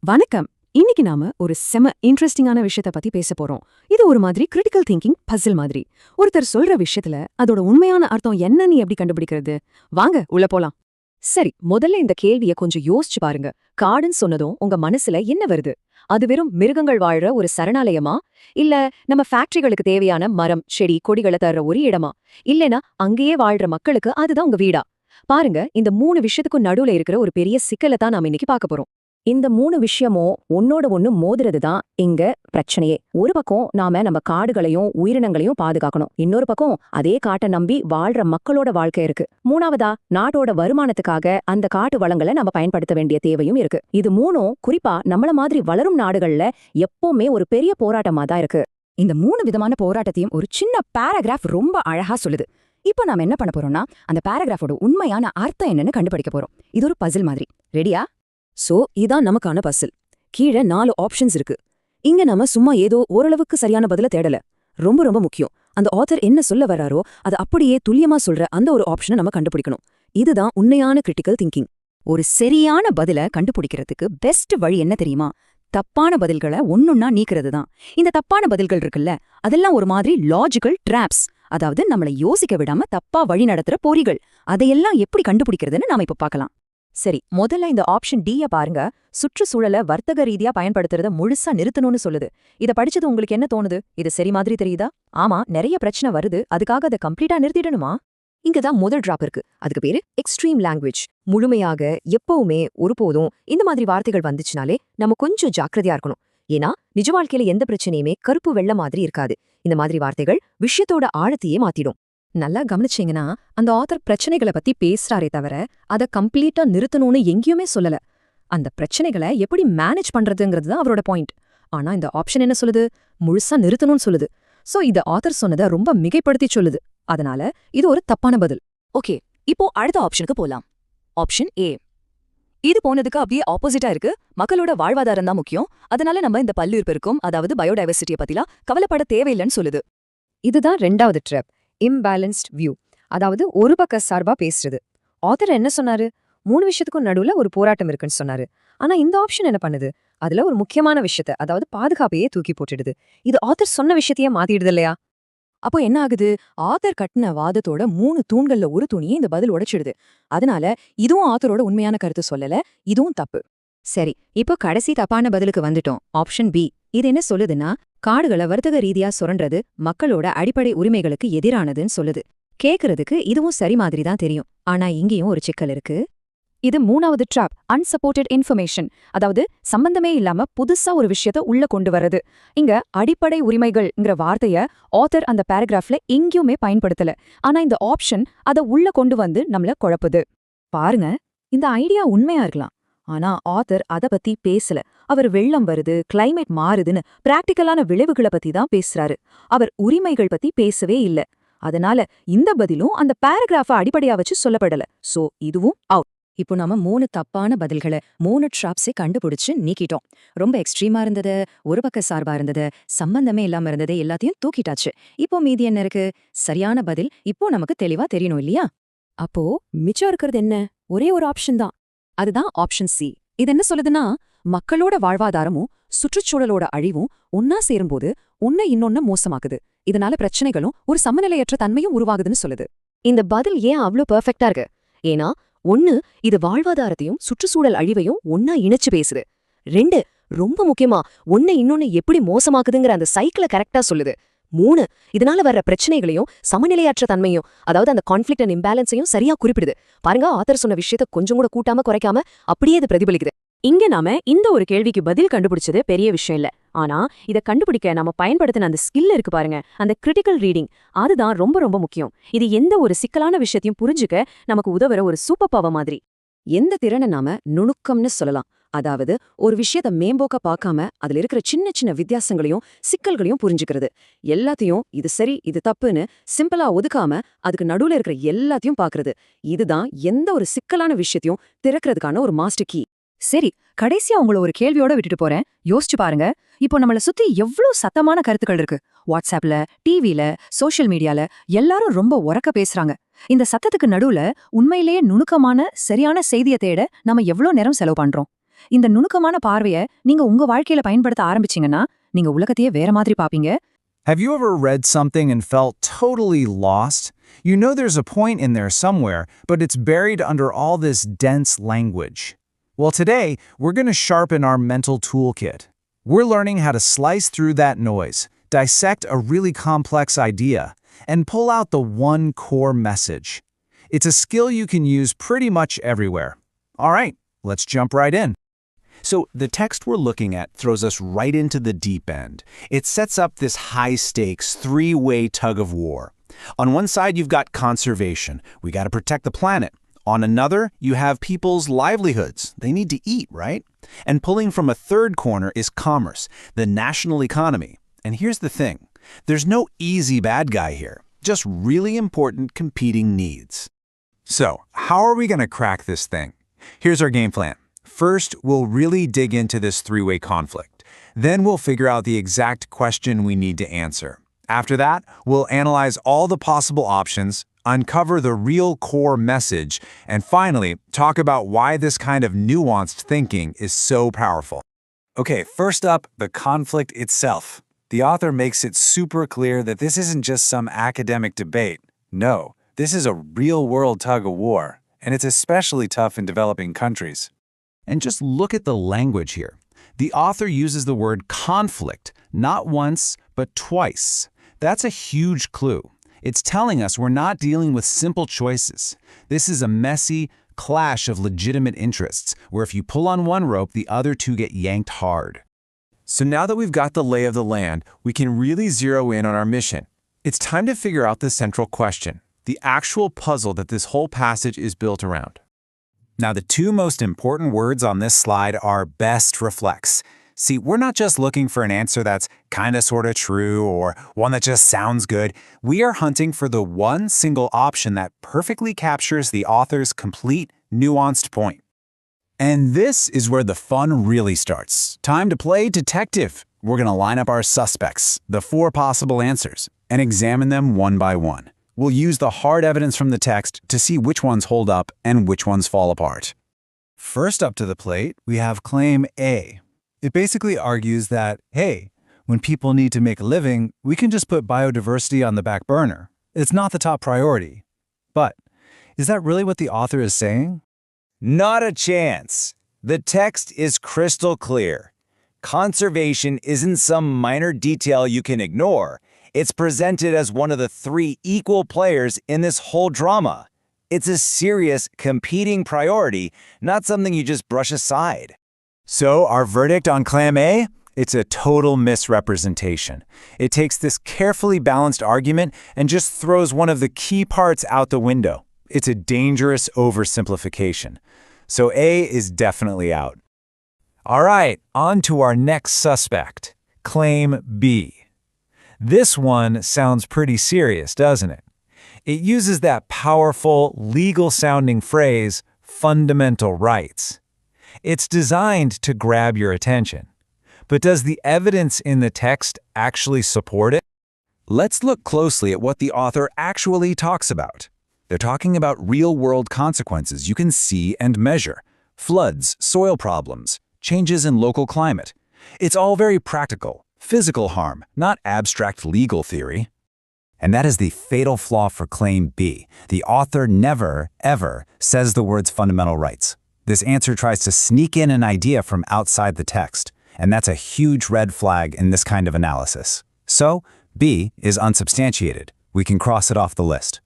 வணக்கம். இன்னைக்கு நாம ஒரு செம இன்ட்ரெஸ்டிங்கான விஷயத்த பத்தி பேச போறோம். இது ஒரு மாதிரி கிரிட்டிக்கல் திங்கிங் பசில் மாதிரி. ஒருத்தர் சொல்ற விஷயத்துல அதோட உண்மையான அர்த்தம் என்னன்னு எப்படி கண்டுபிடிக்கிறது? வாங்க உள்ள போலாம். சரி, முதல்ல இந்த கேள்விய கொஞ்சம் யோசிச்சு பாருங்க. காடுன்னு சொன்னதும் உங்க மனசுல என்ன வருது? அது வெறும் மிருகங்கள் வாழற ஒரு சரணாலயமா? இல்ல நம்ம ஃபேக்டரிகளுக்கு தேவையான மரம், செடி, கொடிகளை தர்ற ஒரு இடமா? இல்லனா அங்கேயே வாழ்ற மக்களுக்கு அதுதான் உங்க வீடா? பாருங்க, இந்த 3 விஷயத்துக்கும் நடுவுல இருக்கிற ஒரு பெரிய சிக்கலை தான் நாம இன்னைக்கு பார்க்க போறோம். இந்த 3 விஷயமும் ஒன்னோட ஒண்ணு மோதுறது தான் இங்க பிரச்சனையே. ஒரு பக்கம் நாம நம்ம காடுகளையும் உயிரினங்களையும் பாதுகாக்கணும். இன்னொரு பக்கம் அதே காட்டை நம்பி வாழ்ற மக்களோட வாழ்க்கை இருக்கு. மூணாவதா நாட்டோட வருமானத்துக்காக அந்த காட்டு வளங்களை நம்ம பயன்படுத்த வேண்டிய தேவையும் இருக்கு. இது மூணும் குறிப்பா நம்மள மாதிரி வளரும் நாடுகள்ல எப்பவுமே ஒரு பெரிய போராட்டமா தான் இருக்கு. இந்த 3 விதமான போராட்டத்தையும் ஒரு சின்ன பேராகிராஃப் ரொம்ப அழகா சொல்லுது. இப்போ நாம என்ன பண்ண போறோம்னா, அந்த பேராகிராஃபோட உண்மையான அர்த்தம் என்னன்னு கண்டுபிடிக்க போறோம். இது ஒரு பசில் மாதிரி. ரெடியா? சோ இதான் நமக்கான பசில். கீழே 4 ஆப்ஷன்ஸ் இருக்கு. இங்க நாம சும்மா ஏதோ ஓரளவுக்கு சரியான பதில தேடல. ரொம்ப ரொம்ப முக்கியம். அந்த ஆத்தர் என்ன சொல்ல வர்றாரோ அதை அப்படியே துல்லியமா சொல்ற அந்த ஒரு ஆப்ஷனை நம்ம கண்டுபிடிக்கணும். இதுதான் உண்மையான கிரிட்டிக்கல் திங்கிங். ஒரு சரியான பதில கண்டுபிடிக்கிறதுக்கு பெஸ்ட் வழி என்ன தெரியுமா? தப்பான பதில்களை ஒன்னொன்னா நீக்கிறது தான். இந்த தப்பான பதில்கள் இருக்குல்ல, அதெல்லாம் ஒரு மாதிரி லாஜிக்கல் ட்ராப்ஸ். அதாவது நம்மளை யோசிக்க விடாம தப்பா வழி நடத்துற பொறிகள். அதையெல்லாம் எப்படி கண்டுபிடிக்கிறதுன்னு நாம இப்ப பார்க்கலாம். சரி, முதல்ல இந்த ஆப்ஷன் D-ய பாருங்க. சுற்றுச்சூழலை வர்த்தக ரீதியா பயன்படுத்துறத முழுசா நிறுத்தணும்னு சொல்லுது. இத படிச்சது உங்களுக்கு என்ன தோணுது? இது சரி மாதிரி தெரியுதா? ஆமா, நிறைய பிரச்சனை வருது, அதுக்காக அதை கம்ப்ளீட்டா நிறுத்திடணுமா? இங்கதான் முதல் டிராப் இருக்கு. அதுக்கு பேரு எக்ஸ்ட்ரீம் லாங்குவேஜ். முழுமையாக, எப்பவுமே, ஒருபோதும் இந்த மாதிரி வார்த்தைகள் வந்துச்சுனாலே நம்ம கொஞ்சம் ஜாக்கிரதையா இருக்கணும். ஏன்னா நிஜ வாழ்க்கையில எந்த பிரச்சனையுமே கருப்பு வெள்ள மாதிரி இருக்காது. இந்த மாதிரி வார்த்தைகள் விஷயத்தோட ஆழத்தையே மாத்திடும். நல்லா கவனிச்சீங்கன்னா, அந்த ஆத்தர் பிரச்சனைகளை பத்தி பேசுறாரே தவிர அதை கம்ப்ளீட்டா நிறுத்தணும்னு எங்கேயுமே சொல்லல. அந்த பிரச்சனைகளை எப்படி மேனேஜ் பண்றதுங்கிறது தான் அவரோட பாயிண்ட். ஆனா இந்த ஆப்ஷன் என்ன சொல்லுது? முழுசா நிறுத்தணும்னு சொல்லுது. சோ இது ஆத்தர் சொன்னதை ரொம்ப மிகைப்படுத்தி சொல்லுது. அதனால இது ஒரு தப்பான பதில். ஓகே, இப்போ அடுத்த ஆப்ஷனுக்கு போலாம். Option A. இது போனதுக்கு அப்படியே ஆப்போசிட்டா இருக்கு. மக்களோட வாழ்வாதாரம் தான் முக்கியம், அதனால நம்ம இந்த பல்லுயிர்ப்பெருக்கம், அதாவது பயோடைவர்சிட்டியை பத்திலாம் கவலைப்பட தேவையில்லைன்னு சொல்லுது. இதுதான் ரெண்டாவது ட்ராப், இம்பேலன்ஸ்ட் வியூ. அதாவது ஒரு பக்க சார்பா பேசுறது. ஆத்தர் என்ன சொன்னாரு? 3 விஷயத்துக்கும் நடுவுல ஒரு போராட்டம் இருக்குன்னு சொன்னாரு. ஆனா இந்த ஆப்ஷன் என்ன பண்ணுது? அதுல ஒரு முக்கியமான விஷயத்த, அதாவது பாதுகாப்பையே தூக்கி போட்டுடுது. இது ஆத்தர் சொன்ன விஷயத்தையே மாத்திடுது இல்லையா? அப்போ என்ன ஆகுது? ஆத்தர் கட்டின வாதத்தோட 3 தூண்கள்ல ஒரு துணியை இந்த பதில் உடைச்சிடுது. அதனால இதுவும் ஆத்தரோட உண்மையான கருத்து சொல்லல, இதுவும் தப்பு. சரி, இப்போ கடைசி தப்பான பதிலுக்கு வந்துட்டோம். Option B. இது என்ன சொல்லுதுன்னா, காடுகளை வர்த்தக ரீதியா சுரண்டது மக்களோட அடிப்படை உரிமைகளுக்கு எதிரானதுன்னு சொல்லுது. கேக்குறதுக்கு இதுவும் சரி மாதிரி தான் தெரியும். ஆனா இங்கேயும் ஒரு சிக்கல் இருக்கு. இது 3வது ட்ராப், அன்சப்போர்ட்டட் இன்ஃபர்மேஷன். அதாவது சம்பந்தமே இல்லாம புதுசா ஒரு விஷயத்த உள்ள கொண்டு வர்றது. இங்க அடிப்படை உரிமைகள்ங்கிற வார்த்தைய ஆத்தர் அந்த பேராகிராஃப்ல எங்கேயுமே பயன்படுத்தல. ஆனா இந்த ஆப்ஷன் அதை உள்ள கொண்டு வந்து நம்மள குழப்புது. பாருங்க, இந்த ஐடியா உண்மையா இருக்கலாம். ஆனா ஆத்தர் அத பத்தி பேசல. அவர் வெள்ளம் வருது, கிளைமேட் மாறுதுன்னு பிராக்டிக்கலான விளைவுகளை பத்தி தான் பேசுறாரு. அவர் உரிமைகள் பத்தி பேசவே இல்ல. அதனால இந்த பதிலும் அந்த பேராகிராஃப அடிப்படையா வச்சு சொல்லப்படல. சோ இதுவும் அவுட். இப்போ நாம 3 தப்பான பதில்களை, 3 ட்ராப்ஸை கண்டுபிடிச்சு நீக்கிட்டோம். ரொம்ப எக்ஸ்ட்ரீமா இருந்தது, ஒரு பக்க சார்பா இருந்தது, சம்பந்தமே இல்லாம இருந்தது, எல்லாத்தையும் தூக்கிட்டாச்சு. இப்போ மீதி என்ன இருக்கு? சரியான பதில் இப்போ நமக்கு தெளிவா தெரியணும் இல்லையா? அப்போ மிச்சம் இருக்கிறது என்ன? ஒரே ஒரு ஆப்ஷன் தான். அதுதான் ஆப்ஷன் C. இது என்ன சொல்லுதுன்னா, மக்களோட வாழ்வாதாரமும் சுற்றுச்சூழலோட அழிவும் ஒன்னா சேரும்போது இன்னொன்னு மோசமாக்குது. இதனால பிரச்சனைகளும் ஒரு சமநிலையற்ற தன்மையும் உருவாகுதுன்னு சொல்லுது. இந்த பதில் ஏன் அவ்ளோ பெர்ஃபெக்ட்டா இருக்கு? ஏன்னா 1, இது வாழ்வாதாரத்தையும் சுற்றுச்சூழல் அழிவையும் ஒன்னா இணைச்சு பேசுது. 2, ரொம்ப முக்கியமா இன்னொன்னு எப்படி மோசமாக்குதுங்கிற அந்த சைக்கிளை கரெக்டா சொல்லுது. 3, இதனால வர்ற பிரச்சனைகளையும் சமநிலையற்ற தன்மையும், அதாவது அந்த கான்ஃப்ளிக்ட் அண்ட் இம்பேலன்ஸையும் சரியா குறிப்பிடுது. பாருங்க, ஆத்தர் சொன்ன விஷயத்த கொஞ்சம் கூட கூட்டாம குறைக்காம அப்படியே இது பிரதிபலிக்குது. இங்க நாம இந்த ஒரு கேள்விக்கு பதில் கண்டுபிடிச்சது பெரிய விஷயம் இல்ல. ஆனா இத கண்டுபிடிக்க நாம பயன்படுத்தின அந்த ஸ்கில் இருக்கு பாருங்க, அந்த கிரிட்டிக்கல் ரீடிங், அதுதான் ரொம்ப ரொம்ப முக்கியம். இது எந்த ஒரு சிக்கலான விஷயத்தையும் புரிஞ்சுக்க நமக்கு உதவுற ஒரு சூப்பர் பவர் மாதிரி. எந்த திறனை நாம நுணுக்கம்னு சொல்லலாம். அதாவது ஒரு விஷயத்த மேம்போக்க பார்க்காம அதுல இருக்கிற சின்ன சின்ன வித்தியாசங்களையும் சிக்கல்களையும் புரிஞ்சுக்கிறது. எல்லாத்தையும் இது சரி இது தப்புன்னு சிம்பிளா ஒதுக்காம அதுக்கு நடுவுல இருக்கிற எல்லாத்தையும் பாக்குறது. இதுதான் எந்த ஒரு சிக்கலான விஷயத்தையும் திறக்கிறதுக்கான ஒரு மாஸ்டர் கீ. சரி, கடைசியா உங்களை ஒரு கேள்வியோட விட்டுட்டு போறேன். யோசிச்சு பாருங்க. இப்போ நம்மள சுத்தி எவ்ளோ சத்தமான கருத்துக்கள் இருக்கு. வாட்ஸ்அப்ல, டிவில, சோஷியல் மீடியால எல்லாரும் ரொம்ப உரக்க பேசுறாங்க. இந்த சத்தத்துக்கு நடுவுல உண்மையிலேயே நுணுக்கமான சரியான செய்தியை தேட நம்ம எவ்ளோ நேரம் செலவு பண்றோம்? இந்த நுணுக்கமான பார்வைய நீங்க உங்க வாழ்க்கையில பயன்படுத்த ஆரம்பிச்சீங்கன்னா நீங்க உலகத்தையே வேற மாதிரி பாப்பீங்க. Have you ever read something and felt totally lost? You know there's a point in there somewhere, but it's buried under all this dense language. Well, today, we're going to sharpen our mental toolkit. We're learning how to slice through that noise, dissect a really complex idea, and pull out the one core message. It's a skill you can use pretty much everywhere. All right, let's jump right in. So the text we're looking at throws us right into the deep end. It sets up this high-stakes, three-way tug of war. On one side, you've got conservation. We got to protect the planet. On another, you have people's livelihoods. They need to eat, right? And pulling from a third corner is commerce, the national economy. And here's the thing. There's no easy bad guy here, just really important competing needs. So, how are we going to crack this thing? Here's our game plan. First, we'll really dig into this three-way conflict. Then we'll figure out the exact question we need to answer. After that, we'll analyze all the possible options, uncover the real core message, and finally, talk about why this kind of nuanced thinking is so powerful. Okay, first up, the conflict itself. The author makes it super clear that this isn't just some academic debate. No, this is a real-world tug-of-war, and it's especially tough in developing countries. And just look at the language here. The author uses the word conflict, not once, but twice. That's a huge clue. It's telling us we're not dealing with simple choices. This is a messy clash of legitimate interests, where if you pull on one rope, the other two get yanked hard. So now that we've got the lay of the land, we can really zero in on our mission. It's time to figure out the central question, the actual puzzle that this whole passage is built around. Now, the two most important words on this slide are best reflects. See, we're not just looking for an answer that's kinda sorta true or one that just sounds good. We are hunting for the one single option that perfectly captures the author's complete, nuanced point. And this is where the fun really starts. Time to play detective. We're gonna line up our suspects, the four possible answers, and examine them one by one. We'll use the hard evidence from the text to see which ones hold up and which ones fall apart. First up to the plate, we have Claim A. It basically argues that, hey, when people need to make a living, we can just put biodiversity on the back burner. It's not the top priority. But is that really what the author is saying? Not a chance. The text is crystal clear. Conservation isn't some minor detail you can ignore. It's presented as one of the three equal players in this whole drama. It's a serious, competing priority, not something you just brush aside. So, our verdict on Claim A? It's a total misrepresentation. It takes this carefully balanced argument and just throws one of the key parts out the window. It's a dangerous oversimplification. So A is definitely out. All right, on to our next suspect, Claim B. This one sounds pretty serious, doesn't it? It uses that powerful, legal-sounding phrase, fundamental rights. It's designed to grab your attention. But does the evidence in the text actually support it? Let's look closely at what the author actually talks about. They're talking about real-world consequences you can see and measure. Floods, soil problems, changes in local climate. It's all very practical, physical harm, not abstract legal theory. And that is the fatal flaw for Claim B. The author never, ever says the words fundamental rights. This answer tries to sneak in an idea from outside the text, and that's a huge red flag in this kind of analysis. So, B is unsubstantiated. We can cross it off the list.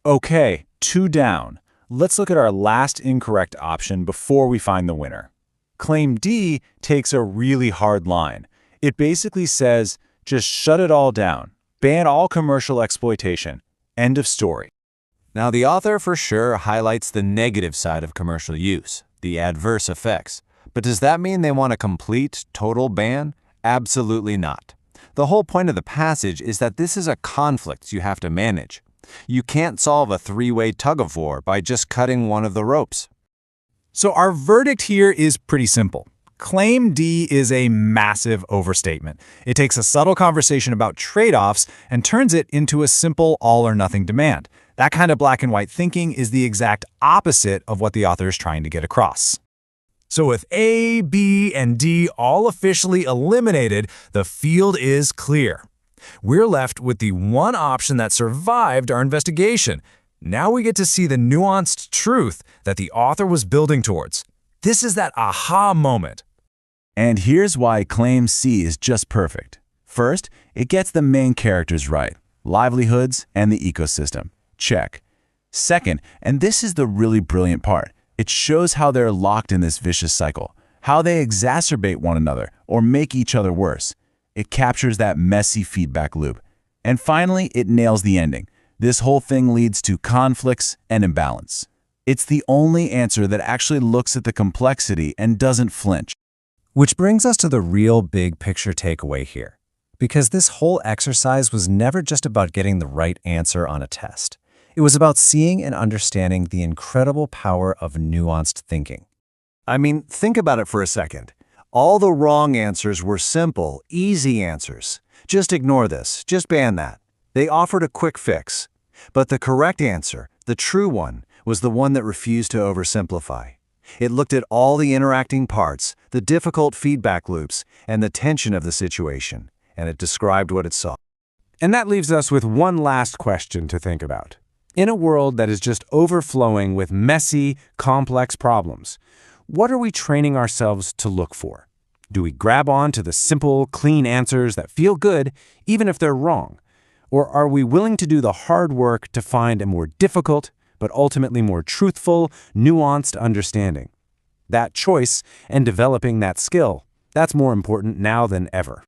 Okay, 2 down. Let's look at our last incorrect option before we find the winner. Claim D takes a really hard line. It basically says, just shut it all down. Ban all commercial exploitation. End of story. Now, the author for sure highlights the negative side of commercial use, the adverse effects. But does that mean they want a complete, total ban? Absolutely not. The whole point of the passage is that this is a conflict you have to manage. You can't solve a three-way tug-of-war by just cutting one of the ropes. So our verdict here is pretty simple. Claim D is a massive overstatement. It takes a subtle conversation about trade-offs and turns it into a simple all-or-nothing demand. That kind of black and white thinking is the exact opposite of what the author is trying to get across. So with A, B, and D all officially eliminated, the field is clear. We're left with the one option that survived our investigation. Now we get to see the nuanced truth that the author was building towards. This is that aha moment. And here's why Claim C is just perfect. First, it gets the main characters right, livelihoods and the ecosystem. Check. Second, and this is the really brilliant part, it shows how they're locked in this vicious cycle, how they exacerbate one another or make each other worse. It captures that messy feedback loop. And finally, it nails the ending. This whole thing leads to conflicts and imbalance. It's the only answer that actually looks at the complexity and doesn't flinch. Which brings us to the real big picture takeaway here. Because this whole exercise was never just about getting the right answer on a test. It was about seeing and understanding the incredible power of nuanced thinking. I mean, think about it for a second. All the wrong answers were simple, easy answers. Just ignore this, just ban that. They offered a quick fix. But the correct answer, the true one, was the one that refused to oversimplify. It looked at all the interacting parts, the difficult feedback loops, and the tension of the situation, and it described what it saw. And that leaves us with one last question to think about. In a world that is just overflowing with messy, complex problems, what are we training ourselves to look for? Do we grab on to the simple, clean answers that feel good, even if they're wrong? Or are we willing to do the hard work to find a more difficult, but ultimately more truthful, nuanced understanding? That choice and developing that skill, that's more important now than ever.